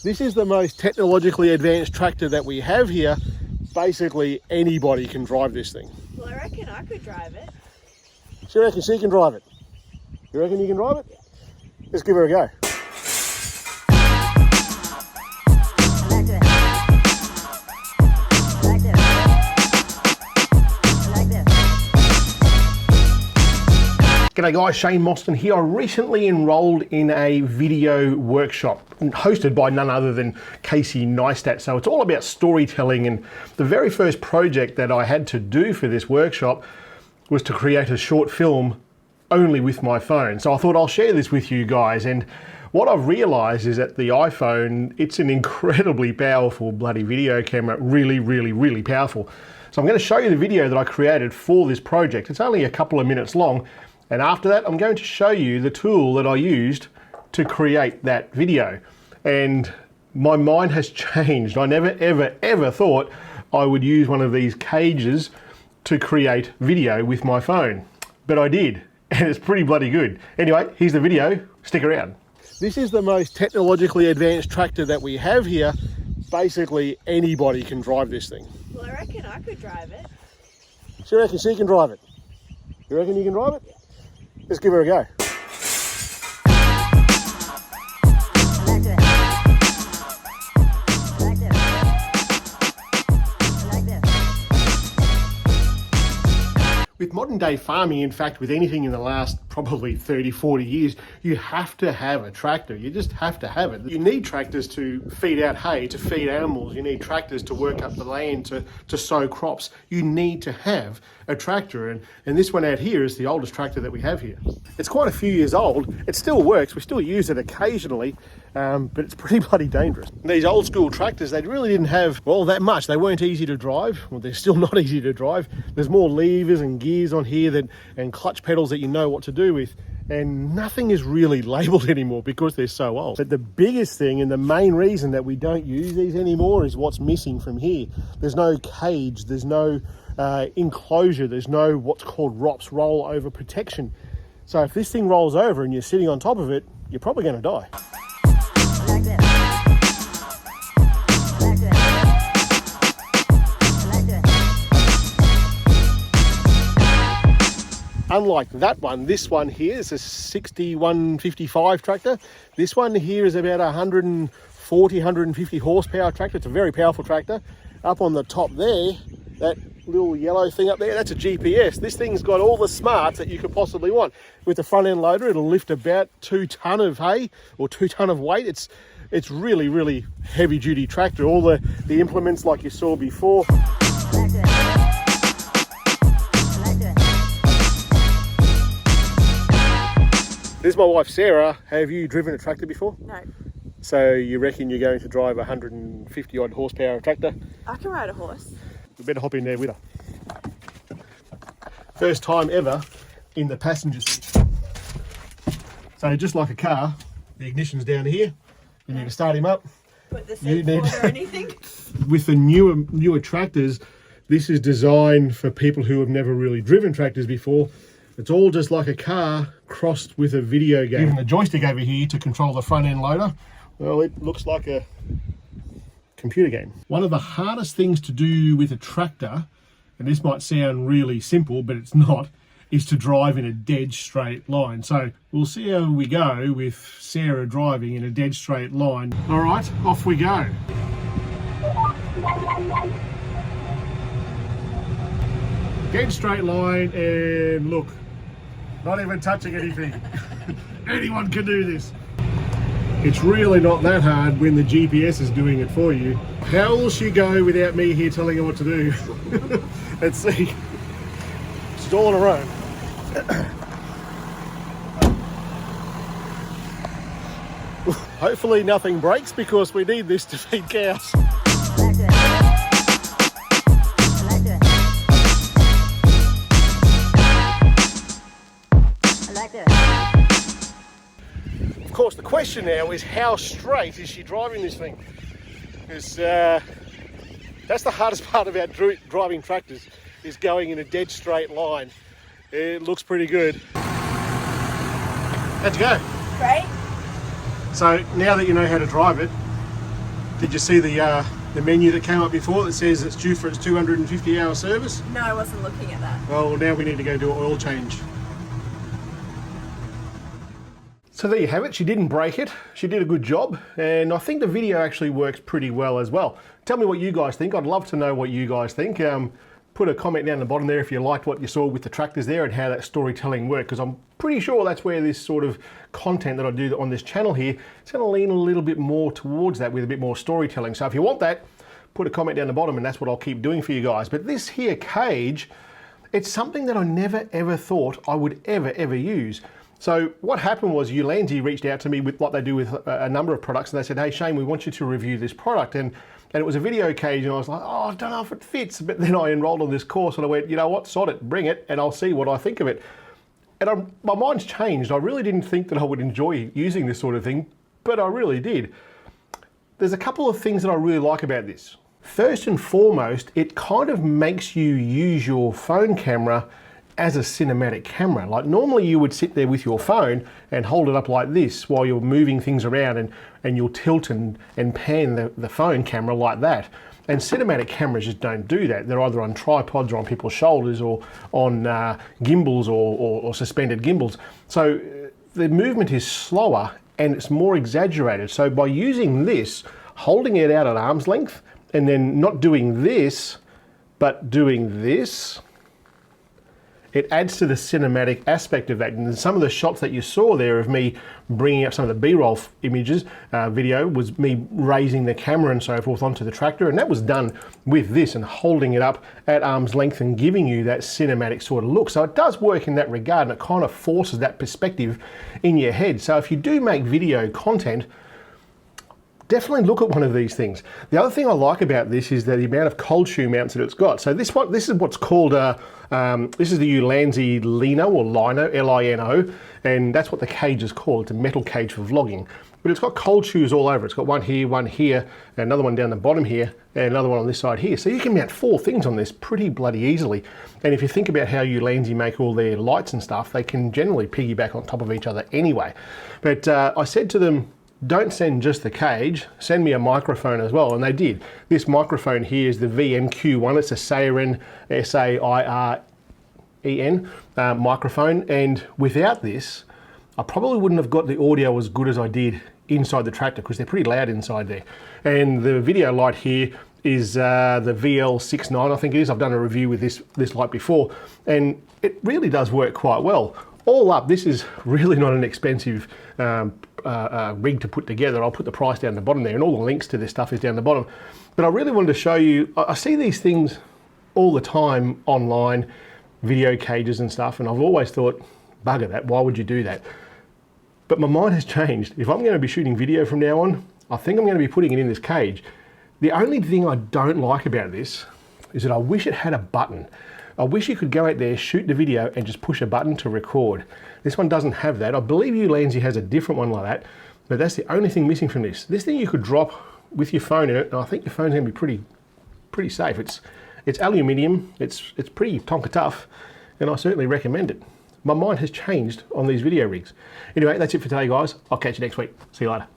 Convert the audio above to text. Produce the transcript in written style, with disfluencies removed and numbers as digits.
This is the most technologically advanced tractor that we have here. Basically, anybody can drive this thing. Well, I reckon I could drive it. She reckons she can drive it. You reckon you can drive it? Yeah. Let's give her a go. G'day guys, Shane Mostyn here. I recently enrolled in a video workshop hosted by none other than Casey Neistat. So it's all about storytelling, and the very first project that I had to do for this workshop was to create a short film only with my phone. So I thought I'll share this with you guys, and what I've realized is that the iPhone, it's an incredibly powerful bloody video camera, really powerful. So I'm going to show you the video that I created for this project. It's only a couple of minutes long. And after that, I'm going to show you the tool that I used to create that video. And my mind has changed. I never, ever thought I would use one of these cages to create video with my phone. But I did, and it's pretty bloody good. Anyway, here's the video. Stick around. This is the most technologically advanced tractor that we have here. Basically, anybody can drive this thing. Well, I reckon I could drive it. She reckons she can drive it. You reckon you can drive it? Yeah. Let's give her a go. With modern day farming, in fact, with anything in the last probably 30, 40 years, you have to have a tractor. You just have to have it. You need tractors to feed out hay, to feed animals. You need tractors to work up the land, to sow crops. You need to have a tractor. And this one out here is the oldest tractor that we have here. It's quite a few years old. It still works. We still use it occasionally, but it's pretty bloody dangerous. These old school tractors, they really didn't have, well, that much. They weren't easy to drive. Well, they're still not easy to drive. There's more levers and gears on here and clutch pedals that you know what to do with. And nothing is really labeled anymore because they're so old. But the biggest thing and the main reason that we don't use these anymore is what's missing from here. There's no cage, there's no enclosure, there's no what's called ROPS, roll over protection. So if this thing rolls over and you're sitting on top of it, you're probably going to die. Unlike that one, this one here is a 6155 tractor. This one here is about 140, 150 horsepower tractor. It's a very powerful tractor. Up on the top there, that little yellow thing up there, that's a GPS. This thing's got all the smarts that you could possibly want. With the front end loader, it'll lift about 2 ton of hay or 2 ton of weight. It's really heavy duty tractor. All the implements like you saw before. This is my wife, Sarah. Have you driven a tractor before? No. So you reckon you're going to drive a 150 odd horsepower tractor? I can ride a horse. We better hop in there with her. First time ever in the passenger seat. So just like a car, the ignition's down here. You need to start him up. Put the seat forward or anything? With the newer tractors, this is designed for people who have never really driven tractors before. It's all just like a car crossed with a video game. Even the joystick over here to control the front end loader, well, it looks like a computer game. One of the hardest things to do with a tractor, and this might sound really simple, but it's not, is to drive in a dead straight line. So we'll see how we go with Sarah driving in a dead straight line. All right, off we go. Dead straight line, and look, not even touching anything. Anyone can do this. It's really not that hard when the GPS is doing it for you. How will she go without me here telling her what to do? Let's see. She's all on her own. Hopefully nothing breaks because we need this to feed cows. Of course, the question now is how straight is she driving this thing? Because that's the hardest part about driving tractors, is going in a dead straight line. It looks pretty good. How'd you go? Great. So now that you know how to drive it, Did you see the menu that came up before that says it's due for its 250-hour service? No, I wasn't looking at that. Well, now we need to go do an oil change. So there you have it. She didn't break it. She did a good job, and I think the video actually works pretty well as well. Tell me what you guys think. I'd love to know what you guys think. Put a comment down the bottom there if you liked what you saw with the tractors there and how that storytelling worked, because I'm pretty sure that's where this sort of content that I do on this channel here, it's going to lean a little bit more towards that with a bit more storytelling. So if you want that, put a comment down the bottom and that's what I'll keep doing for you guys. But this here cage, it's something that I never ever thought I would ever use. So what happened was Ulanzi reached out to me with what they do with a number of products, and they said, hey Shane, we want you to review this product. And it was a video cage, and I was like, oh, I don't know if it fits. But then I enrolled on this course and I went, you know what, sod it, bring it, and I'll see what I think of it. And my mind's changed. I really didn't think that I would enjoy using this sort of thing, but I really did. There's a couple of things that I really like about this. First and foremost, it kind of makes you use your phone camera as a cinematic camera. Like normally you would sit there with your phone and hold it up like this while you're moving things around, and you'll tilt and pan the phone camera like that. And cinematic cameras just don't do that. They're either on tripods or on people's shoulders or on gimbals or suspended gimbals. So the movement is slower and it's more exaggerated. So by using this, holding it out at arm's length and then not doing this, but doing this, it adds to the cinematic aspect of that. And some of the shots that you saw there of me bringing up some of the B-roll images, video, was me raising the camera and so forth onto the tractor. And that was done with this and holding it up at arm's length and giving you that cinematic sort of look. So it does work in that regard, and it kind of forces that perspective in your head. So if you do make video content, definitely look at one of these things. The other thing I like about this is the amount of cold shoe mounts that it's got. So this is what's called this is the Ulanzi Lino or Lino, L-I-N-O, and that's what the cage is called. It's a metal cage for vlogging. But it's got cold shoes all over. It's got one here, another one down the bottom here, and another one on this side here. So you can mount 4 things on this pretty bloody easily. And if you think about how Ulanzi make all their lights and stuff, they can generally piggyback on top of each other anyway. But I said to them, don't send just the cage, send me a microphone as well, and they did. This microphone here is the VMQ1, it's a Sairen, S-A-I-R-E-N microphone, and without this, I probably wouldn't have got the audio as good as I did inside the tractor, because they're pretty loud inside there. And the video light here is the VL69, I think it is. I've done a review with this light before, and it really does work quite well. All up, this is really not an expensive rig to put together. I'll put the price down the bottom there, and all the links to this stuff is down the bottom. But I really wanted to show you, I see these things all the time online, video cages and stuff, and I've always thought, bugger that, why would you do that? But my mind has changed. If I'm going to be shooting video from now on, I think I'm going to be putting it in this cage. The only thing I don't like about this is that I wish it had a button. I wish you could go out there, shoot the video, and just push a button to record. This one doesn't have that. I believe Ulanzi has a different one like that, but that's the only thing missing from this. This thing you could drop with your phone in it, and I think your phone's gonna be pretty safe. It's aluminium, it's pretty tonka tough, and I certainly recommend it. My mind has changed on these video rigs. Anyway, that's it for today, guys. I'll catch you next week. See you later.